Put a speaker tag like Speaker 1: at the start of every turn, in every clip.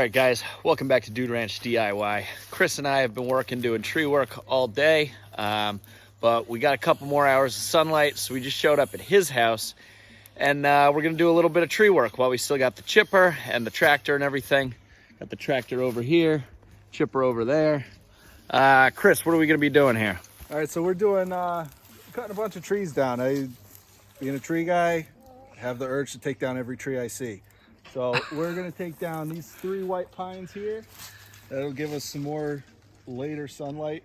Speaker 1: Alright guys, welcome back to Dude Ranch DIY. Chris and I have been working doing tree work all day, but we got a couple more hours of sunlight, so we just showed up at his house, and we're going to do a little bit of tree work while we still got the chipper and the tractor and everything. Got the tractor over here, chipper over there. Chris, what are we going to be doing here?
Speaker 2: Alright, so we're doing, cutting a bunch of trees down. Being a tree guy, I have the urge to take down every tree I see. So we're gonna take down these 3 white pines here. That'll give us some more later sunlight.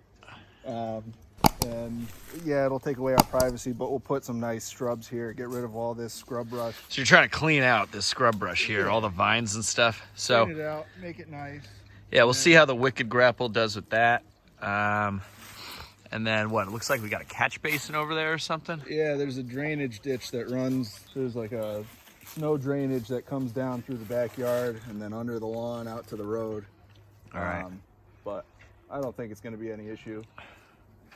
Speaker 2: And yeah, it'll take away our privacy, but we'll put some nice shrubs here, get rid of all this scrub brush.
Speaker 1: So you're trying to clean out this scrub brush here, all the vines and stuff. So
Speaker 2: clean it out, make it nice.
Speaker 1: Yeah, we'll see how the Wicked Grapple does with that. And then what, it looks like we got a catch basin over there or something?
Speaker 2: Yeah, there's a drainage ditch that runs, there's like a snow drainage that comes down through the backyard and then under the lawn out to the road.
Speaker 1: All right.
Speaker 2: But I don't think it's going to be any issue.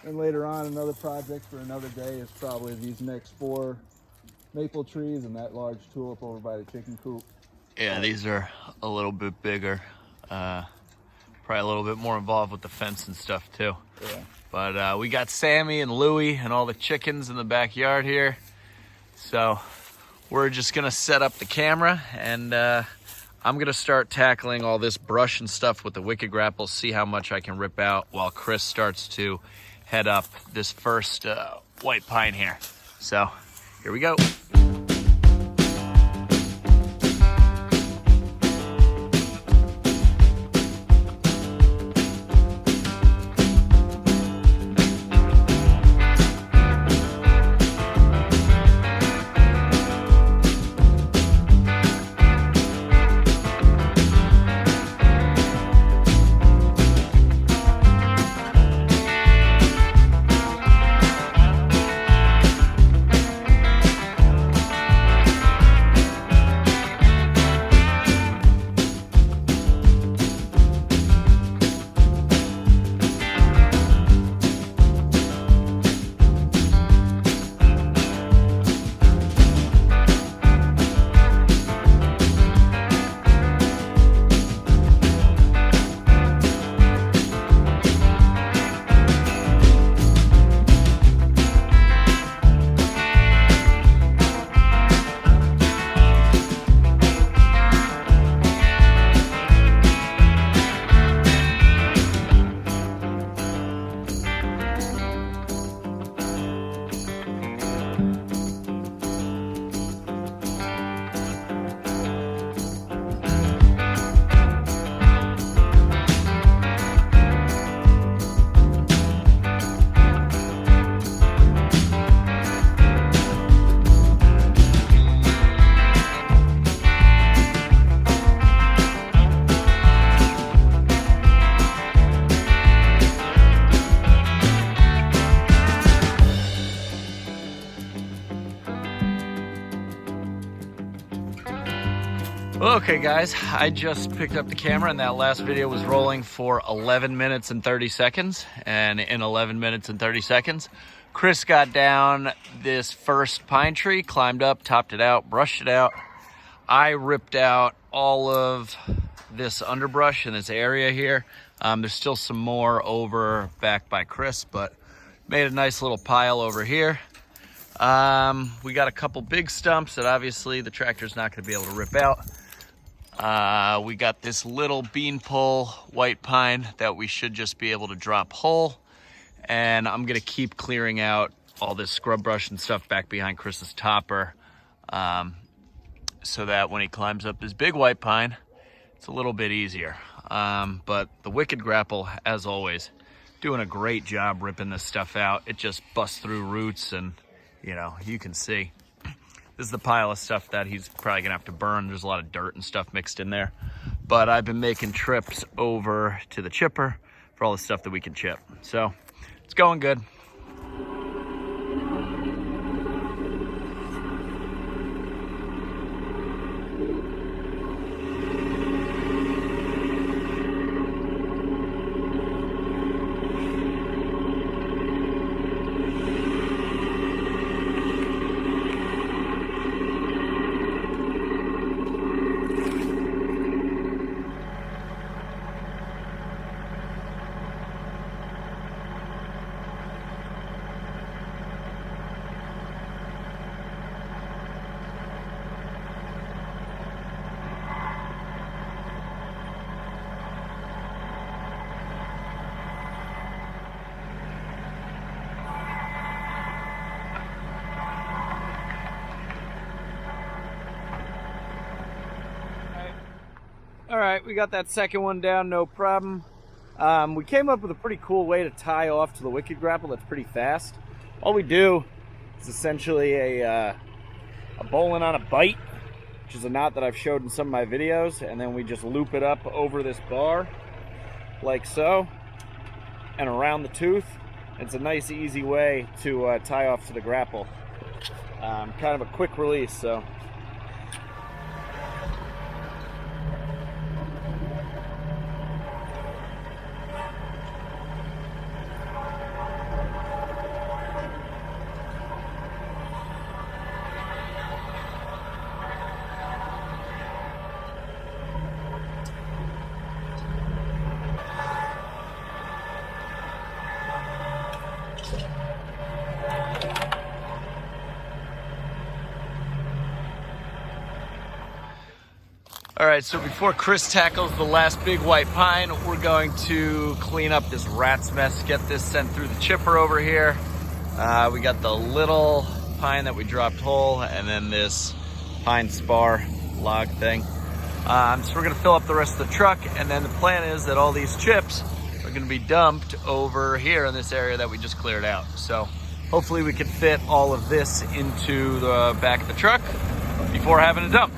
Speaker 2: And later on, another project for another day is probably these next 4 maple trees and that large tulip over by the chicken coop.
Speaker 1: Yeah, these are a little bit bigger. Probably a little bit more involved with the fence and stuff too.
Speaker 2: Yeah.
Speaker 1: But we got Sammy and Louie and all the chickens in the backyard here. So we're just gonna set up the camera and I'm gonna start tackling all this brush and stuff with the Wicked Grapple, see how much I can rip out while Chris starts to head up this first white pine here. So here we go. Okay guys, I just picked up the camera and that last video was rolling for 11 minutes and 30 seconds. And in 11 minutes and 30 seconds, Chris got down this first pine tree, climbed up, topped it out, brushed it out. I ripped out all of this underbrush in this area here. There's still some more over back by Chris, but made a nice little pile over here. We got a couple big stumps that obviously the tractor's not gonna be able to rip out. We got this little beanpole white pine that we should just be able to drop whole. And I'm gonna keep clearing out all this scrub brush and stuff back behind Chris's topper, so that when he climbs up this big white pine, it's a little bit easier. But the Wicked Grapple, as always, doing a great job ripping this stuff out. It just busts through roots and, you know, you can see. This is the pile of stuff that he's probably gonna have to burn. There's a lot of dirt and stuff mixed in there. But I've been making trips over to the chipper for all the stuff that we can chip. So it's going good. All right, we got that second one down, no problem. We came up with a pretty cool way to tie off to the Wicked Grapple that's pretty fast. All we do is essentially a bowline on a bite, which is a knot that I've showed in some of my videos, and then we just loop it up over this bar, like so, and around the tooth. It's a nice, easy way to tie off to the grapple. Kind of a quick release, so. All right, so before Chris tackles the last big white pine, we're going to clean up this rat's mess, get this sent through the chipper over here. We got the little pine that we dropped whole, and then this pine spar log thing. So we're gonna fill up the rest of the truck, and then the plan is that all these chips are gonna be dumped over here in this area that we just cleared out. So hopefully we can fit all of this into the back of the truck before having a dump.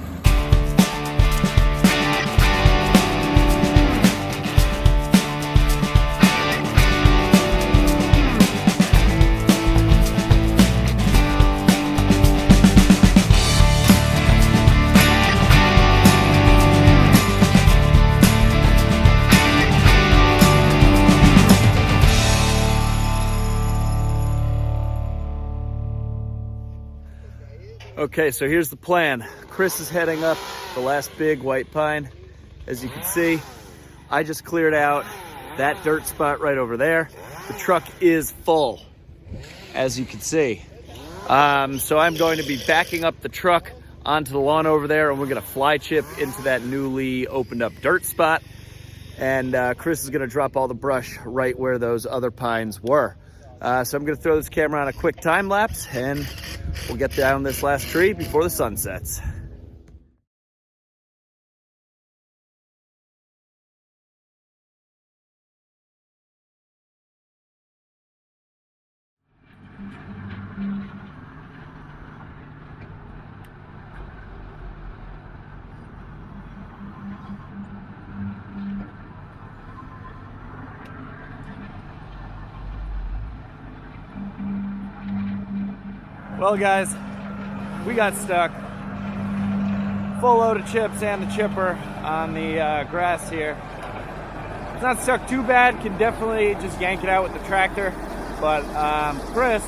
Speaker 1: Okay, so here's the plan. Chris is heading up the last big white pine. As you can see, I just cleared out that dirt spot right over there. The truck is full, as you can see. So I'm going to be backing up the truck onto the lawn over there, and we're gonna fly chip into that newly opened up dirt spot. And Chris is gonna drop all the brush right where those other pines were. So I'm gonna throw this camera on a quick time lapse, and we'll get down this last tree before the sun sets. Well guys, we got stuck. Full load of chips and the chipper on the grass here. It's not stuck too bad, can definitely just yank it out with the tractor, but Chris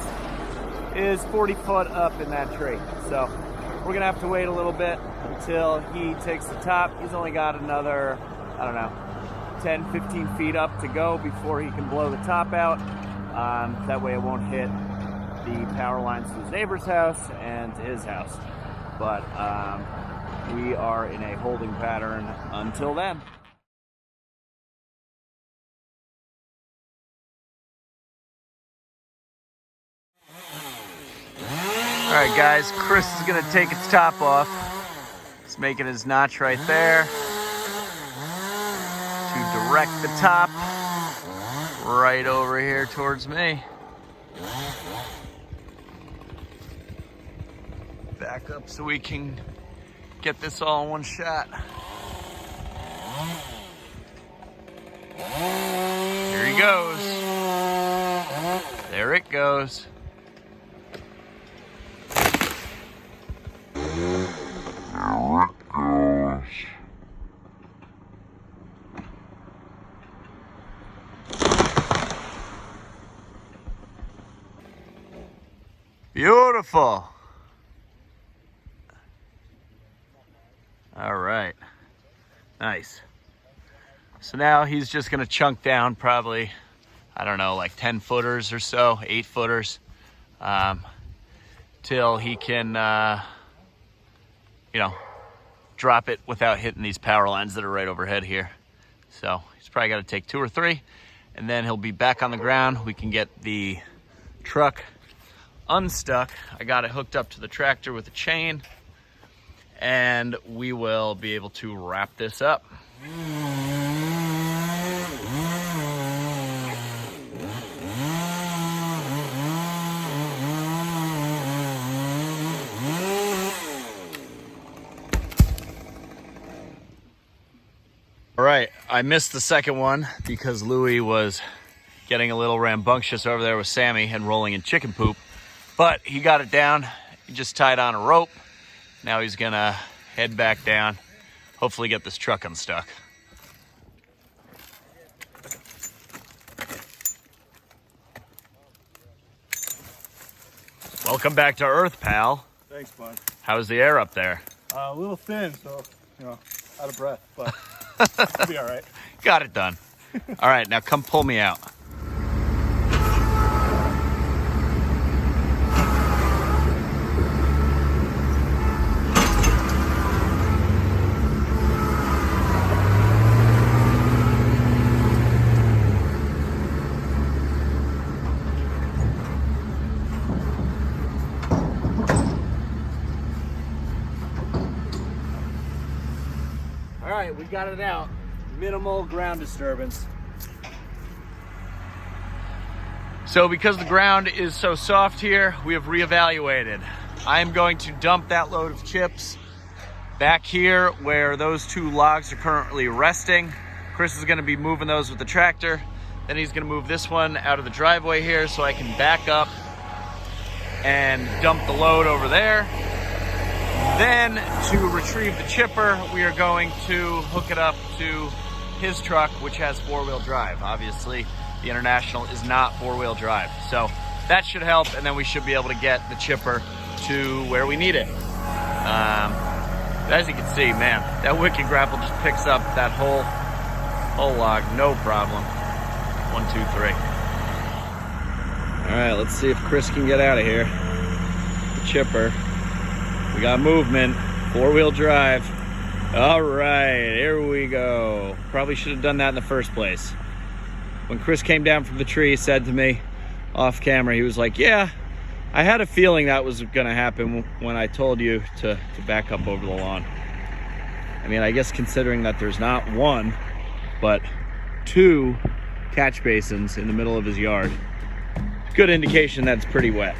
Speaker 1: is 40 foot up in that tree. So we're gonna have to wait a little bit until he takes the top. He's only got another, I don't know, 10, 15 feet up to go before he can blow the top out. That way it won't hit the power lines to his neighbor's house and to his house. But we are in a holding pattern until then. All right guys, Chris is gonna take its top off. He's making his notch right there to direct the top right over here towards me. Back up so we can get this all in one shot. Here he goes. There it goes. Beautiful. All right, nice. So now he's just gonna chunk down probably, I don't know, like 10 footers or so, 8 footers, till he can, you know, drop it without hitting these power lines that are right overhead here. So he's probably gotta take 2 or 3, and then he'll be back on the ground. We can get the truck unstuck. I got it hooked up to the tractor with a chain, and we will be able to wrap this up. All right, I missed the second one because Louie was getting a little rambunctious over there with Sammy and rolling in chicken poop, but he got it down. He just tied on a rope. Now he's gonna head back down, hopefully get this truck unstuck. Welcome back to Earth, pal.
Speaker 2: Thanks, bud.
Speaker 1: How's the air up there?
Speaker 2: A little thin, so, you know, out of breath, but it'll be all right.
Speaker 1: Got it done. All right, now come pull me out. All right, we got it out. Minimal ground disturbance. So because the ground is so soft here, we have reevaluated. I am going to dump that load of chips back here where those two logs are currently resting. Chris is gonna be moving those with the tractor. Then he's gonna move this one out of the driveway here so I can back up and dump the load over there. Then to retrieve the chipper, we are going to hook it up to his truck, which has four-wheel drive. Obviously, the International is not four-wheel drive. So that should help, and then we should be able to get the chipper to where we need it. As you can see, man, that Wicked Grapple just picks up that whole log, no problem. 1, 2, 3. All right, let's see if Chris can get out of here. The chipper. We got movement, four-wheel drive. All right, here we go. Probably should have done that in the first place. When Chris came down from the tree, he said to me off camera, he was like, yeah, I had a feeling that was gonna happen when I told you to back up over the lawn. I mean, I guess considering that there's not one, but two catch basins in the middle of his yard, good indication that it's pretty wet.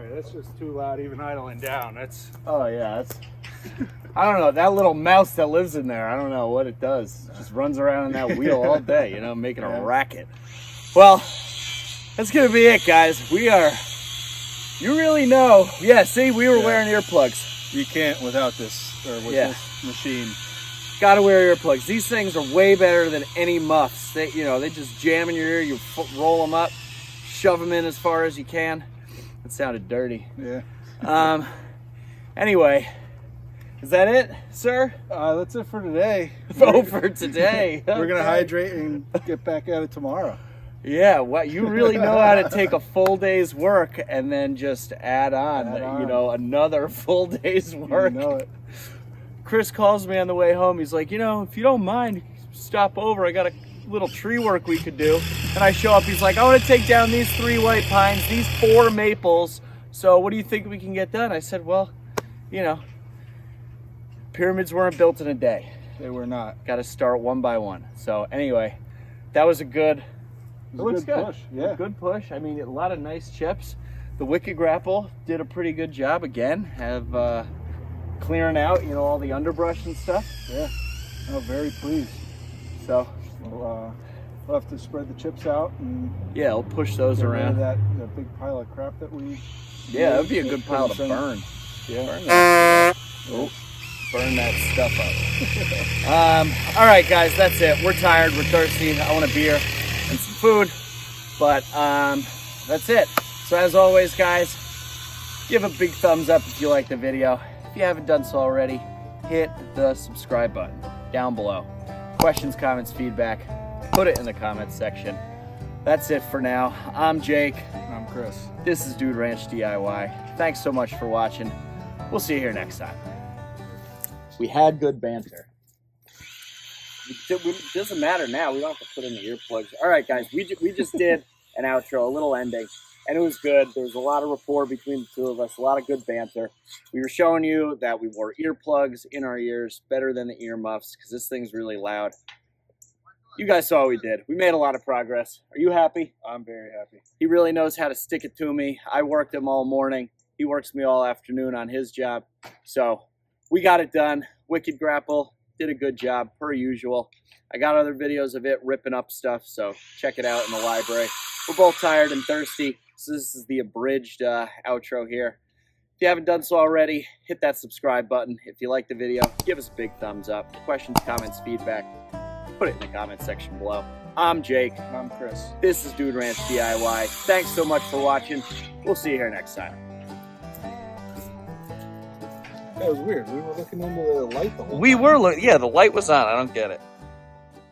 Speaker 2: sorry. That's just too loud, even idling down. That's.
Speaker 1: Oh yeah, that's. I don't know, that little mouse that lives in there, I don't know what it does. It just runs around in that wheel all day, you know, making a racket. Well, that's gonna be it, guys. We are. You really know. Yeah, see, we were wearing earplugs.
Speaker 2: You can't without this, or with this machine.
Speaker 1: Gotta wear earplugs. These things are way better than any muffs. They, you know, they just jam in your ear. You roll them up, shove them in as far as you can. That sounded dirty.
Speaker 2: Yeah.
Speaker 1: Anyway, is that it, sir?
Speaker 2: That's it for today.
Speaker 1: Oh, for today.
Speaker 2: We're gonna hydrate and get back at it tomorrow.
Speaker 1: Yeah, what you really know how to take a full day's work and then just add on. You know, another full day's work.
Speaker 2: You know it.
Speaker 1: Chris calls me on the way home. He's like, you know, if you don't mind, stop over. I got a little tree work we could do. And I show up. He's like, I want to take down these 3 white pines, these 4 maples. So what do you think we can get done? I said, well, you know, pyramids weren't built in a day.
Speaker 2: They were not.
Speaker 1: Got to start one by one. So anyway, that was a good. It looks good.
Speaker 2: Push. Yeah.
Speaker 1: Good push. I mean, a lot of nice chips. The Wicked Grapple did a pretty good job again. Have clearing out, you know, all the underbrush and stuff.
Speaker 2: Yeah. I'm very pleased.
Speaker 1: So
Speaker 2: we'll have to spread the chips out and
Speaker 1: we'll push those around.
Speaker 2: That big pile of crap that we.
Speaker 1: Yeah, that would be a good pile to burn.
Speaker 2: Yeah.
Speaker 1: Burn that stuff up. All right, guys, that's it. We're tired. We're thirsty. I want a beer and some food, but that's it. So as always, guys, give a big thumbs up if you like the video. If you haven't done so already, hit the subscribe button down below. Questions, comments, feedback, put it in the comments section. That's it for now. I'm Jake.
Speaker 2: I'm Chris.
Speaker 1: This is Dude Ranch DIY. Thanks so much for watching. We'll see you here next time. We had good banter. It doesn't matter now. We don't have to put in the earplugs. All right, guys, we just did an outro, a little ending. And it was good. There was a lot of rapport between the two of us, a lot of good banter. We were showing you that we wore earplugs in our ears, better than the earmuffs, because this thing's really loud. You guys saw what we did. We made a lot of progress. Are you happy?
Speaker 2: I'm very happy.
Speaker 1: He really knows how to stick it to me. I worked him all morning. He works me all afternoon on his job. So we got it done. Wicked Grapple did a good job, per usual. I got other videos of it ripping up stuff, so check it out in the library. We're both tired and thirsty. So this is the abridged outro here. If you haven't done so already, hit that subscribe button. If you like the video, give us a big thumbs up. Questions, comments, feedback, put it in the comments section below. I'm Jake.
Speaker 2: I'm Chris.
Speaker 1: This is Dude Ranch DIY. Thanks so much for watching. We'll see you here next time.
Speaker 2: That was weird. We were looking into the light the whole time.
Speaker 1: Yeah, the light was on. I don't get it.